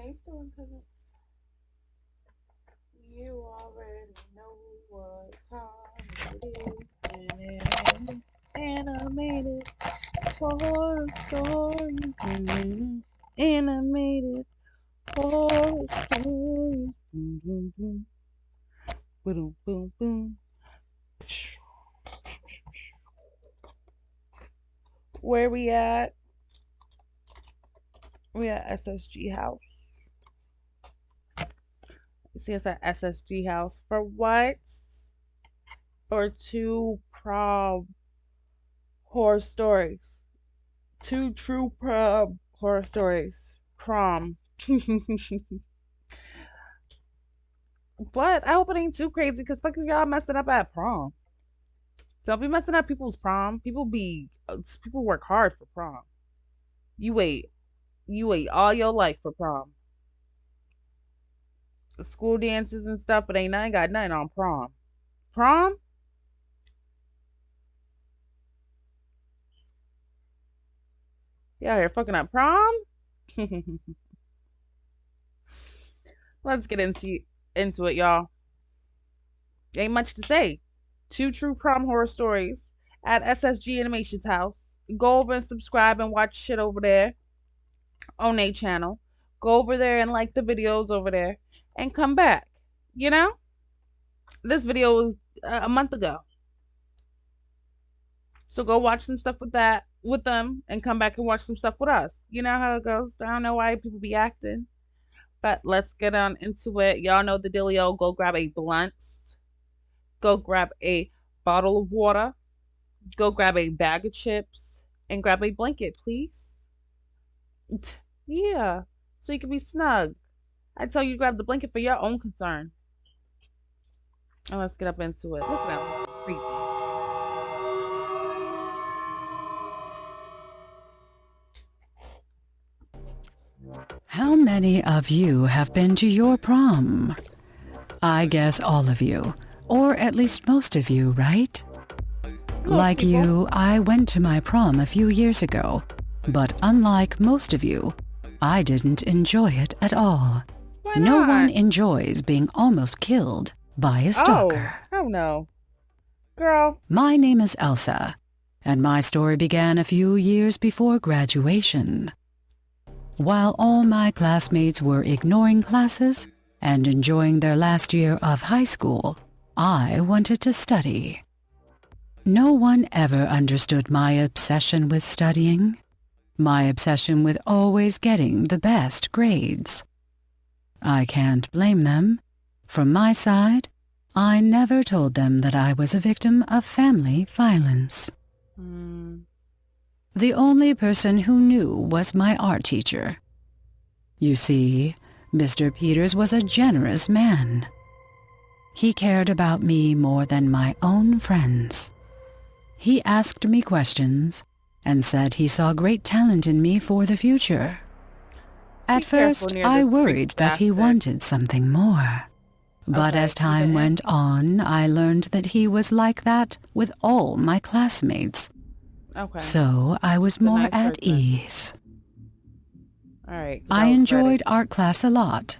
you still in cousins? You already know what time it is. Animated horror stories. Animated horror stories. Boom, boom, boom. Where we at? We at SSG house. You see us at SSG house for what? Or two prom horror stories. Two true prom horror stories. Prom. But I hope it ain't too crazy because fuck is y'all messing up at prom. Don't be messing up people's prom. People work hard for prom. You wait. You wait all your life for prom. The school dances and stuff, but ain't nothing got nothing on prom. Prom? Y'all here fucking up prom? Let's get into it, y'all. Ain't much to say. Two true prom horror stories at SSG Animation's house. Go over and subscribe and watch shit over there on a channel. Go over there and like the videos over there and come back. You know? This video was a month ago. So go watch some stuff with them and come back and watch some stuff with us. You know how it goes. I don't know why people be acting. But let's get on into it. Y'all know the dealio. Go grab a blunt. Go grab a bottle of water. Go grab a bag of chips. And grab a blanket, please. Yeah. So you can be snug. I tell you to grab the blanket for your own concern. And let's get up into it. Look at that. Creepy. How many of you have been to your prom? I guess all of you, or at least most of you, right? Like people. you, I went to my prom a few years ago, but unlike most of you, I didn't enjoy it at all. Why No not? one enjoys being almost killed by a stalker. Oh no. Girl. My name is Elsa, and my story began a few years before graduation. While all my classmates were ignoring classes and enjoying their last year of high school, I wanted to study. No one ever understood my obsession with studying, my obsession with always getting the best grades. I can't blame them. From my side, I never told them that I was a victim of family violence. The only person who knew was my art teacher. You see, Mr. Peters was a generous man. He cared about me more than my own friends. He asked me questions and said he saw great talent in me for the future. At first, I worried that he wanted something more. But as time went on, I learned that he was like that with all my classmates. Okay. So I was more at ease. All right. I enjoyed art class a lot,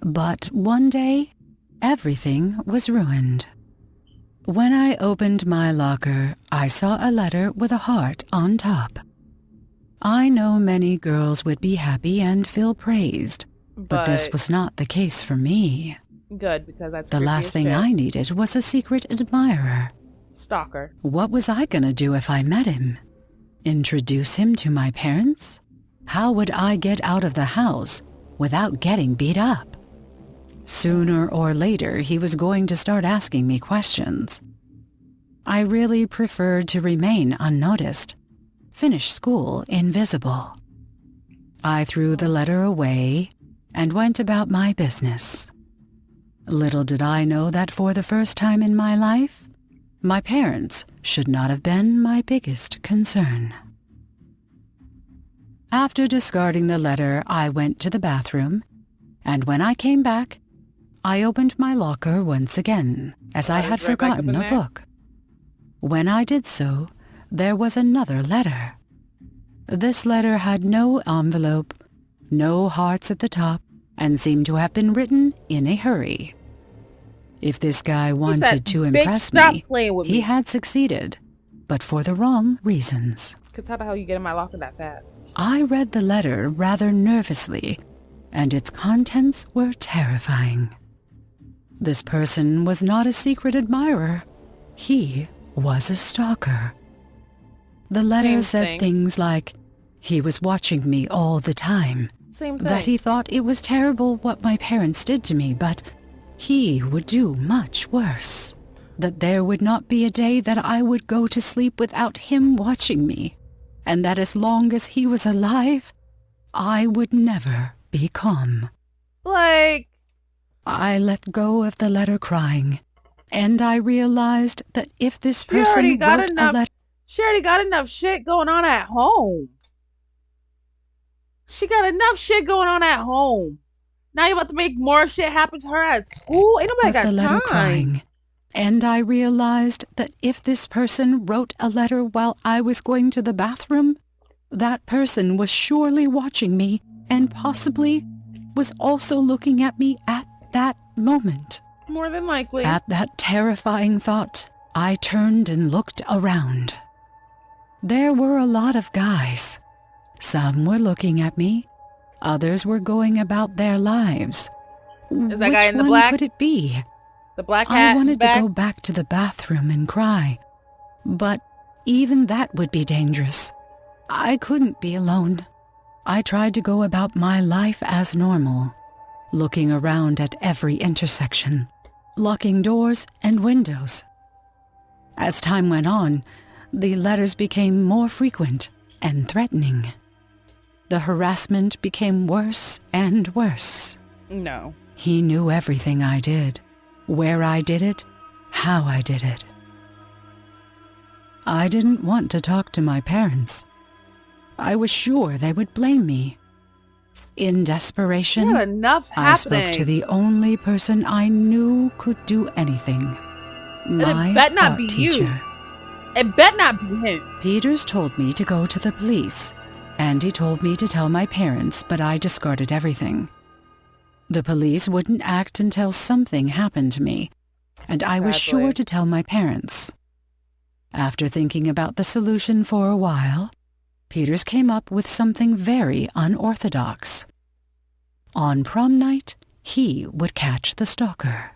but one day, everything was ruined. When I opened my locker, I saw a letter with a heart on top. I know many girls would be happy and feel praised, but this was not the case for me. Good, because that's the last thing I needed was a secret admirer. Stalker. What was I gonna do if I met him? Introduce him to my parents? How would I get out of the house without getting beat up? Sooner or later, he was going to start asking me questions. I really preferred to remain unnoticed, finish school invisible. I threw the letter away and went about my business. Little did I know that for the first time in my life, my parents should not have been my biggest concern. After discarding the letter, I went to the bathroom, and when I came back, I opened my locker once again, as I had forgotten a book. When I did so, there was another letter. This letter had no envelope, no hearts at the top, and seemed to have been written in a hurry. If this guy wanted to "Bitch, impress stop me, playing with he me." had succeeded, but for the wrong reasons. Cause how the hell you get in my locker that fast? I read the letter rather nervously, and its contents were terrifying. This person was not a secret admirer. He was a stalker. The letter said things like, he was watching me all the time, Same thing. that he thought it was terrible what my parents did to me, but he would do much worse, that there would not be a day that I would go to sleep without him watching me, and that as long as he was alive, I would never be calm. Like, I let go of the letter crying, and I realized that if this person wrote a letter... She already got enough shit going on at home. She got enough shit going on at home. Now you about to make more shit happen to her at school? Ain't nobody got the letter time. Crying, and I realized that if this person wrote a letter while I was going to the bathroom, that person was surely watching me and possibly was also looking at me at that moment. More than likely. At that terrifying thought, I turned and looked around. There were a lot of guys. Some were looking at me. Others were going about their lives. Is that guy in the Which black? one could it be? The black hat. I wanted to go back to the bathroom and cry, but even that would be dangerous. I couldn't be alone. I tried to go about my life as normal, looking around at every intersection, locking doors and windows. As time went on, the letters became more frequent and threatening. The harassment became worse and worse. No. He knew everything I did, where I did it, how I did it. I didn't want to talk to my parents. I was sure they would blame me. In desperation, I spoke to the only person I knew could do anything. My art teacher. It bet not be him. Peters told me to go to the police, and he told me to tell my parents, but I discarded everything. The police wouldn't act until something happened to me, and I was sure to tell my parents. After thinking about the solution for a while, Peters came up with something very unorthodox. On prom night, he would catch the stalker.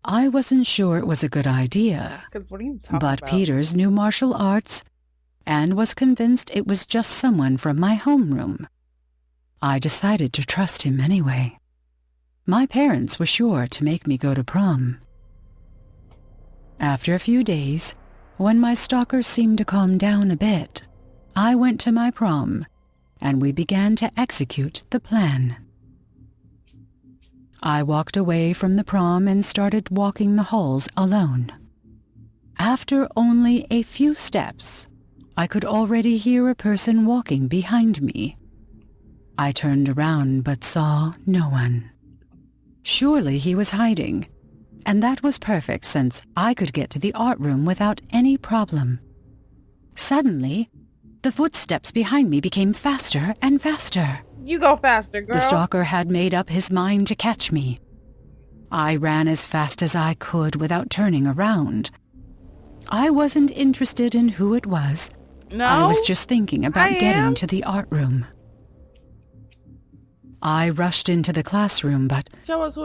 I wasn't sure it was a good idea, but Peters knew martial arts and was convinced it was just someone from my homeroom. I decided to trust him anyway. My parents were sure to make me go to prom. After a few days, when my stalker seemed to calm down a bit, I went to my prom, and we began to execute the plan. I walked away from the prom and started walking the halls alone. After only a few steps, I could already hear a person walking behind me. I turned around but saw no one. Surely he was hiding, and that was perfect since I could get to the art room without any problem. Suddenly, the footsteps behind me became faster and faster. You go faster, girl. The stalker had made up his mind to catch me. I ran as fast as I could without turning around. I wasn't interested in who it was. No, I was just thinking about getting to the art room. I rushed into the classroom, but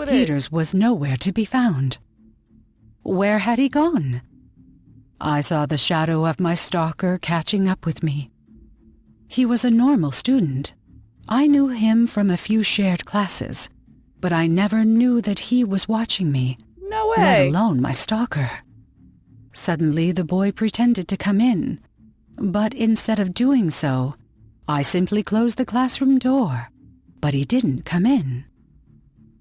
Peters was nowhere to be found. Where had he gone? I saw the shadow of my stalker catching up with me. He was a normal student. I knew him from a few shared classes, but I never knew that he was watching me. No way. Let alone my stalker. Suddenly, the boy pretended to come in, but instead of doing so, I simply closed the classroom door, but he didn't come in.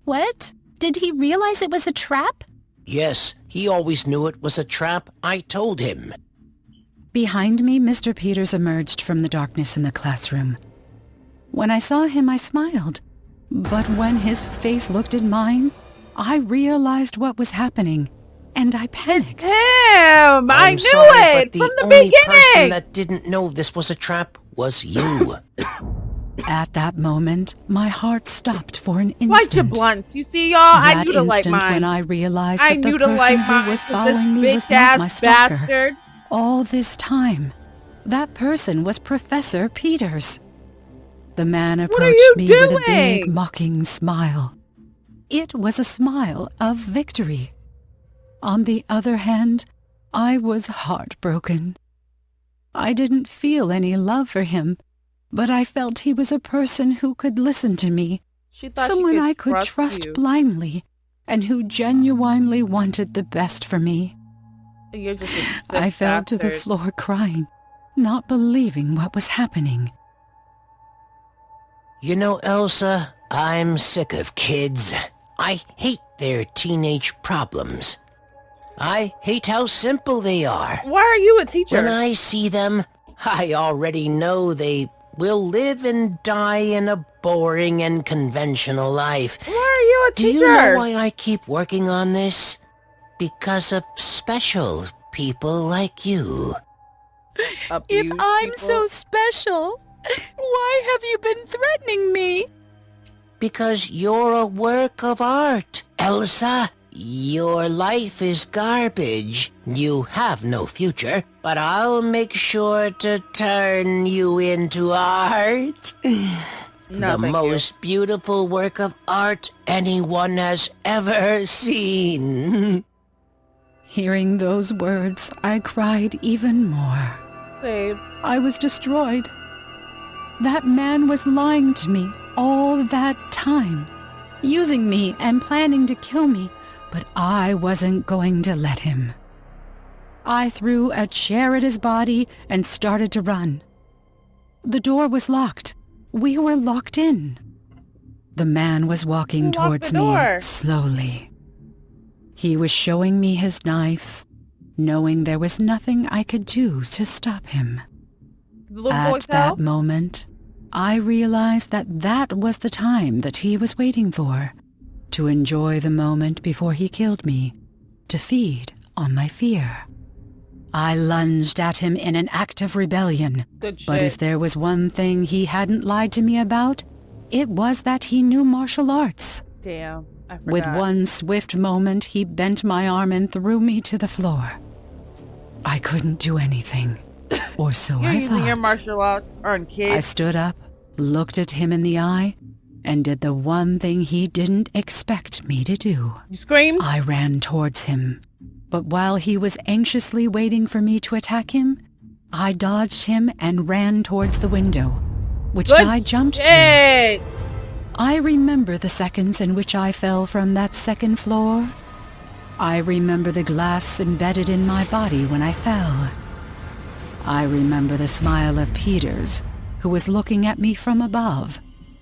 What? Did he realize it was a trap? Yes, he always knew it was a trap. I told him. Behind me, Mr. Peters emerged from the darkness in the classroom. When I saw him, I smiled, but when his face looked at mine, I realized what was happening, and I panicked. Damn, I knew sorry, it but from the only beginning. person that didn't know this was a trap was you. At that moment, my heart stopped for an Light your instant. blunts. You see, y'all? I That knew to light instant mine. when I realized I that the knew to light person who mine was because this following me was bitch not my ass stalker. bastard. All this time, that person was Professor Peters. The man What are approached you me with a big, doing? mocking smile. It was a smile of victory. On the other hand, I was heartbroken. I didn't feel any love for him, but I felt he was a person who could listen to me, She thought someone I she could could trust you. blindly, and who genuinely wanted the best for me. And you're just a sick I fell to the bastard. floor crying, not believing what was happening. You know, Elsa, I'm sick of kids. I hate their teenage problems. I hate how simple they are. Why are you a teacher? When I see them, I already know they will live and die in a boring and conventional life. Why are you a Do teacher? you know why I keep working on this? Because of special people like you. If Abuse I'm people? so special, why have you been threatening me? Because you're a work of art, Elsa. Your life is garbage. You have no future, but I'll make sure to turn you into art. No, The thank most beautiful work of art anyone has ever seen. Hearing those words, I cried even more. you. Save. I was destroyed. That man was lying to me all that time, using me and planning to kill me, but I wasn't going to let him. I threw a chair at his body and started to run. The door was locked. We were locked in. The man was walking Who locked towards the door? me slowly. He was showing me his knife, knowing there was nothing I could do to stop him. The little boy At tell? that moment, I realized that that was the time that he was waiting for, to enjoy the moment before he killed me, to feed on my fear. I lunged at him in an act of rebellion, Good shit. but if there was one thing he hadn't lied to me about, it was that he knew martial arts. Damn, I forgot. With one swift moment, he bent my arm and threw me to the floor. I couldn't do anything, or so You're I using thought. your martial arts on I kids. stood up, looked at him in the eye, and did the one thing he didn't expect me to do. You screamed? I ran towards him, but while he was anxiously waiting for me to attack him, I dodged him and ran towards the window, which Good I jumped through. shit. I remember the seconds in which I fell from that second floor. I remember the glass embedded in my body when I fell. I remember the smile of Peters, who was looking at me from above,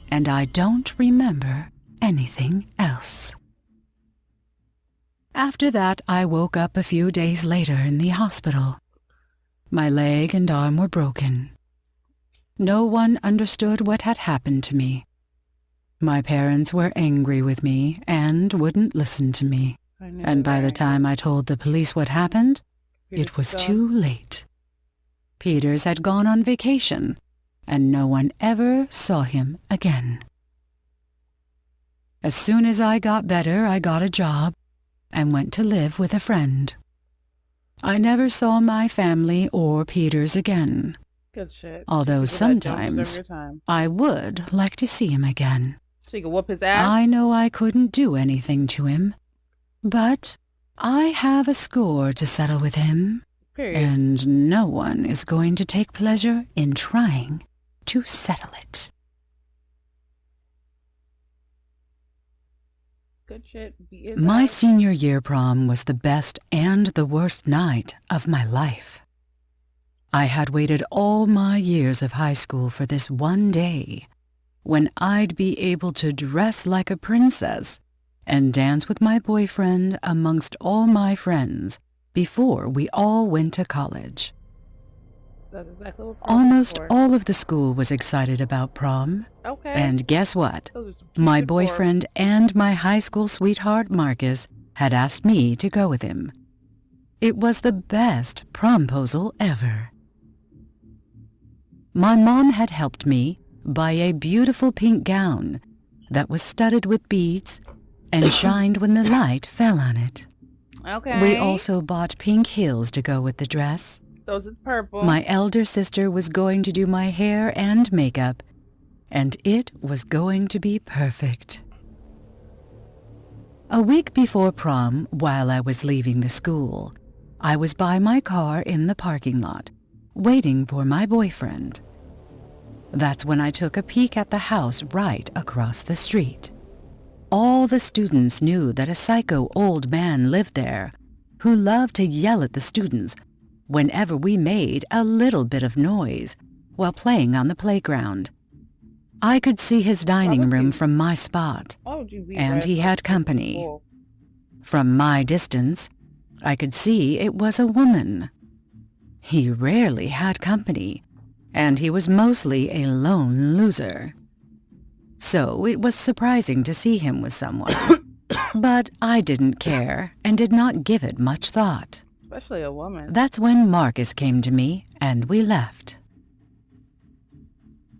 and I don't remember anything else. After that, I woke up a few days later in the hospital. My leg and arm were broken. No one understood what had happened to me. My parents were angry with me and wouldn't listen to me. I knew And by that. the time I told the police what happened, Peters it was was gone. too late. Peters had gone on vacation, and no one ever saw him again. As soon as I got better, I got a job and went to live with a friend. I never saw my family or Peters again, Good shit. although People that don't deserve sometimes your time. I would like to see him again. So you can whoop his ass? I know I couldn't do anything to him, but I have a score to settle with him, Period. and no one is going to take pleasure in trying to settle it. Good shit. Beat his My ass. senior year prom was the best and the worst night of my life. I had waited all my years of high school for this one day, when I'd be able to dress like a princess and dance with my boyfriend amongst all my friends before we all went to college. That's exactly what prom is Almost for. all of the school was excited about prom, Okay. and guess what? Those are some My cute boyfriend and my high school sweetheart Marcus had asked me to go with him. It was the best promposal ever. My mom had helped me, by a beautiful pink gown that was studded with beads and shined when the light fell on it. Okay. We also bought pink heels to go with the dress. Those is purple. My elder sister was going to do my hair and makeup, and it was going to be perfect. A week before prom, while I was leaving the school, I was by my car in the parking lot, waiting for my boyfriend. That's when I took a peek at the house right across the street. All the students knew that a psycho old man lived there, who loved to yell at the students whenever we made a little bit of noise while playing on the playground. I could see his dining room from my spot, and he had company. From my distance, I could see it was a woman. He rarely had company, and he was mostly a lone loser. So it was surprising to see him with someone. But I didn't care and did not give it much thought. Especially a woman. That's when Marcus came to me, and we left.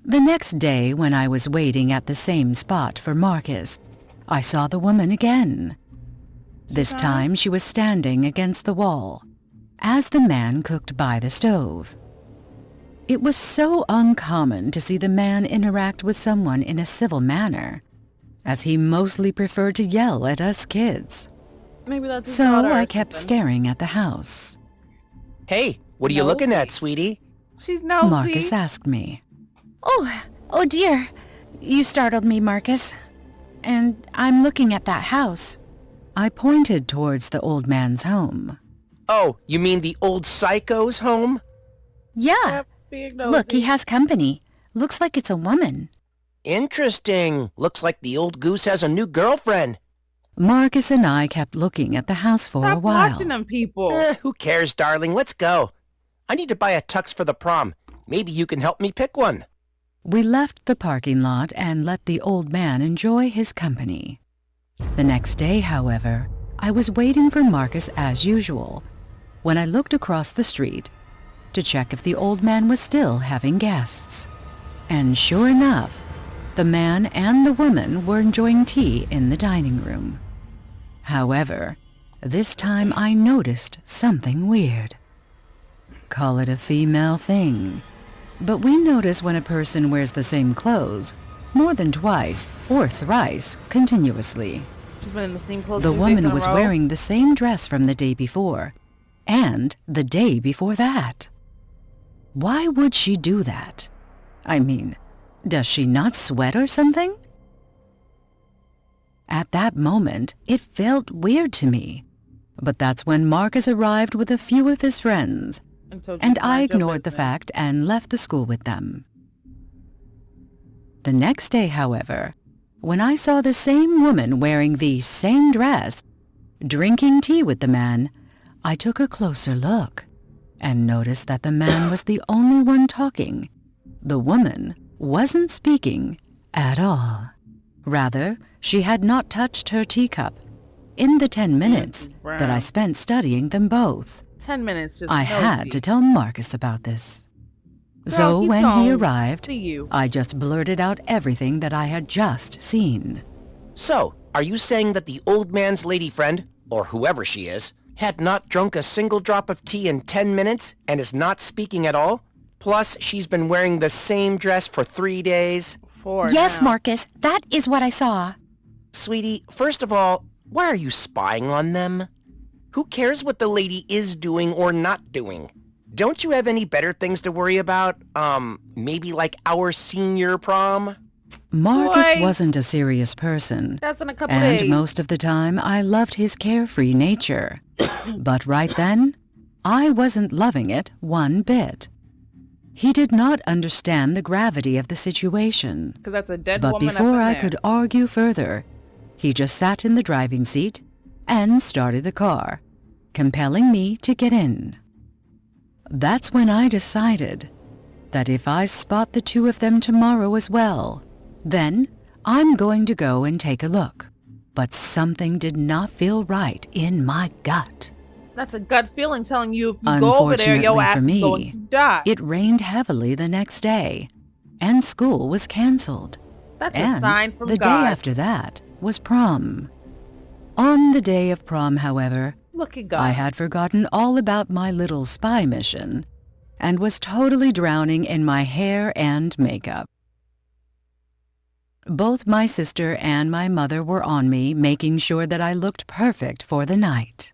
The next day, when I was waiting at the same spot for Marcus, I saw the woman again. This time she was standing against the wall, as the man cooked by the stove. It was so uncommon to see the man interact with someone in a civil manner, as he mostly preferred to yell at us kids. Maybe that's his So daughter I or kept something. staring at the house. Hey, what are you looking at, sweetie? She's nosy. Marcus asked me. Oh dear. You startled me, Marcus. And I'm looking at that house. I pointed towards the old man's home. Oh, you mean the old psycho's home? Yeah. Yep, being nosy. Look, he has company. Looks like it's a woman. Interesting. Looks like the old goose has a new girlfriend. Marcus and I kept looking at the house for a Stop while. watching them people. Who cares, darling? Let's go. I need to buy a tux for the prom. Maybe you can help me pick one. We left the parking lot and let the old man enjoy his company. The next day, however, I was waiting for Marcus as usual when I looked across the street to check if the old man was still having guests. And sure enough, the man and the woman were enjoying tea in the dining room. However, this time I noticed something weird. Call it a female thing. But we notice when a person wears the same clothes more than twice or thrice continuously. She's been in the same clothes The 2 days woman in a was row. wearing the same dress from the day before and the day before that. Why would she do that? I mean, does she not sweat or something? At that moment, it felt weird to me. But that's when Marcus arrived with a few of his friends, told you and to I mind your ignored the business. fact and left the school with them. The next day, however, when I saw the same woman wearing the same dress, drinking tea with the man, I took a closer look and noticed that the man was the only one talking. The woman wasn't speaking at all. Rather, she had not touched her teacup in the 10 minutes that I spent studying them both. 10 minutes just I had nosy. to tell Marcus about this. Girl, So he's when he gonna arrived, see you. I just blurted out everything that I had just seen. So, are you saying that the old man's lady friend, or whoever she is, had not drunk a single drop of tea in 10 minutes and is not speaking at all? Plus, she's been wearing the same dress for 3 days? 4 Yes, now. Marcus. That is what I saw. Sweetie, first of all, why are you spying on them? Who cares what the lady is doing or not doing? Don't you have any better things to worry about? Maybe like our senior prom? Marcus Boy. wasn't a serious person, That's in a couple and days. most of the time I loved his carefree nature. But right then, I wasn't loving it one bit. He did not understand the gravity of the situation. Because that's a dead But woman up before in I there. could argue further, he just sat in the driving seat and started the car, compelling me to get in. That's when I decided that if I spot the two of them tomorrow as well, then I'm going to go and take a look. But something did not feel right in my gut. That's a gut feeling telling you if you go over there, your Unfortunately ass for is going me, to die. it rained heavily the next day, and school was cancelled. That's a And sign from the day God. after that was prom. On the day of prom, however, Look at I God. had forgotten all about my little spy mission and was totally drowning in my hair and makeup. Both my sister and my mother were on me, making sure that I looked perfect for the night.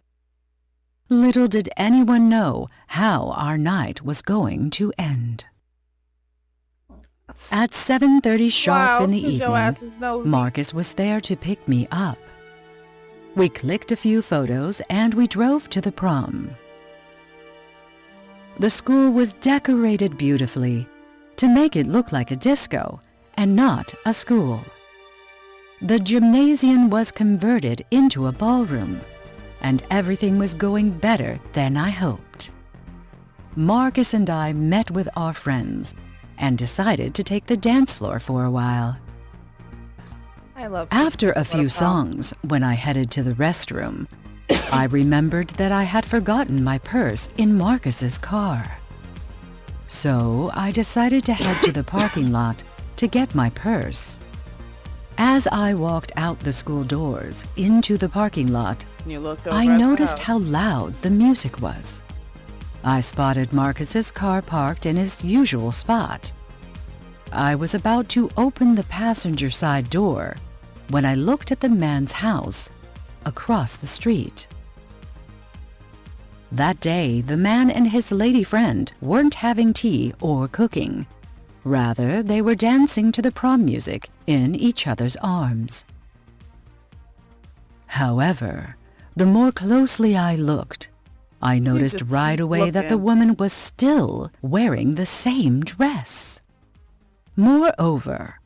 Little did anyone know how our night was going to end. At 7:30 sharp Wow, in the 'cause your ass evening, is nosy. Marcus was there to pick me up. We clicked a few photos and we drove to the prom. The school was decorated beautifully to make it look like a disco and not a school. The gymnasium was converted into a ballroom, and everything was going better than I hoped. Marcus and I met with our friends and decided to take the dance floor for a while. I love After a What few a prom. songs, when I headed to the restroom, I remembered that I had forgotten my purse in Marcus's car. So I decided to head to the parking lot to get my purse. As I walked out the school doors into the parking lot, You looked over I at the noticed house. how loud the music was. I spotted Marcus's car parked in his usual spot. I was about to open the passenger side door when I looked at the man's house across the street. That day, the man and his lady friend weren't having tea or cooking. Rather, they were dancing to the prom music in each other's arms. However, the more closely I looked, I noticed just right keep away that the looking. woman was still wearing the same dress. Moreover,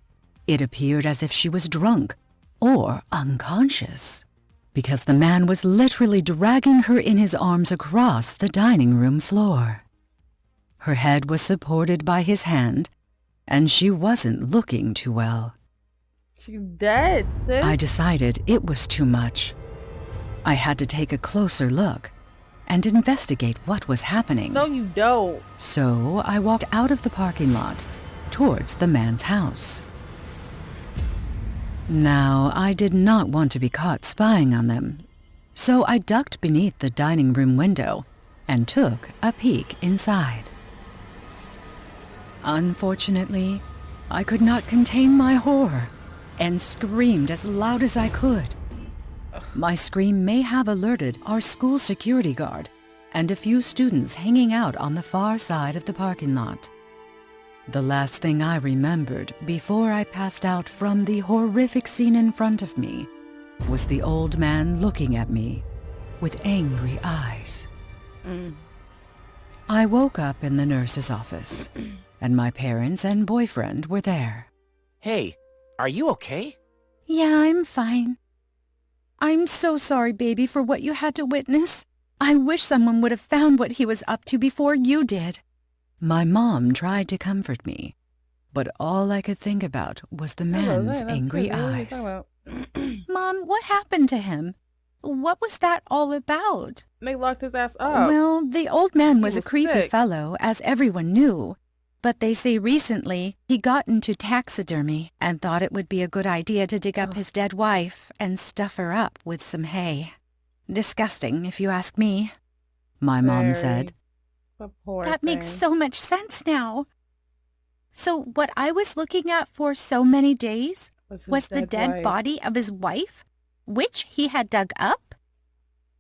it appeared as if she was drunk or unconscious, because the man was literally dragging her in his arms across the dining room floor. Her head was supported by his hand, and she wasn't looking too well. She's dead, sis. I decided it was too much. I had to take a closer look and investigate what was happening. No, you don't. So I walked out of the parking lot towards the man's house. Now, I did not want to be caught spying on them, so I ducked beneath the dining room window and took a peek inside. Unfortunately, I could not contain my horror and screamed as loud as I could. My scream may have alerted our school security guard and a few students hanging out on the far side of the parking lot. The last thing I remembered before I passed out from the horrific scene in front of me was the old man looking at me with angry eyes. I woke up in the nurse's office, and my parents and boyfriend were there. Hey, are you okay? Yeah, I'm fine. I'm so sorry, baby, for what you had to witness. I wish someone would have found what he was up to before you did. My mom tried to comfort me, but all I could think about was the man's angry eyes. Mom, what happened to him? What was that all about? They locked his ass up. Well, the old man was He a was creepy sick. fellow, as everyone knew. But they say recently he got into taxidermy and thought it would be a good idea to dig up his dead wife and stuff her up with some hay. Disgusting, if you ask me. My mom said. The poor That makes thing. so much sense now. So what I was looking at for so many days his was the dead wife. body of his wife, which he had dug up?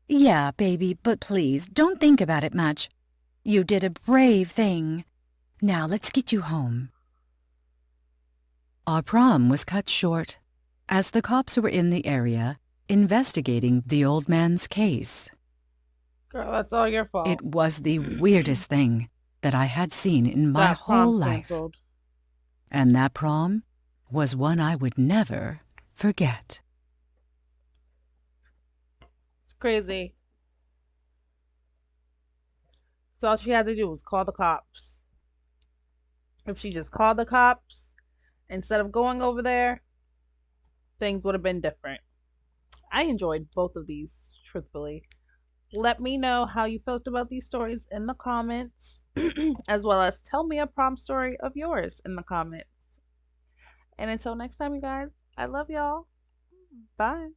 Yeah, baby, but please, don't think about it much. You did a brave thing. Now let's get you home. Our prom was cut short, as the cops were in the area investigating the old man's case. Girl, that's all your fault. It was the weirdest thing that I had seen in my That whole prom's life. canceled. And that prom was one I would never forget. It's crazy. So all she had to do was call the cops. If she just called the cops instead of going over there, things would have been different. I enjoyed both of these, truthfully. Let me know how you felt about these stories in the comments, as well as tell me a prom story of yours in the comments. And until next time, you guys, I love y'all. Bye.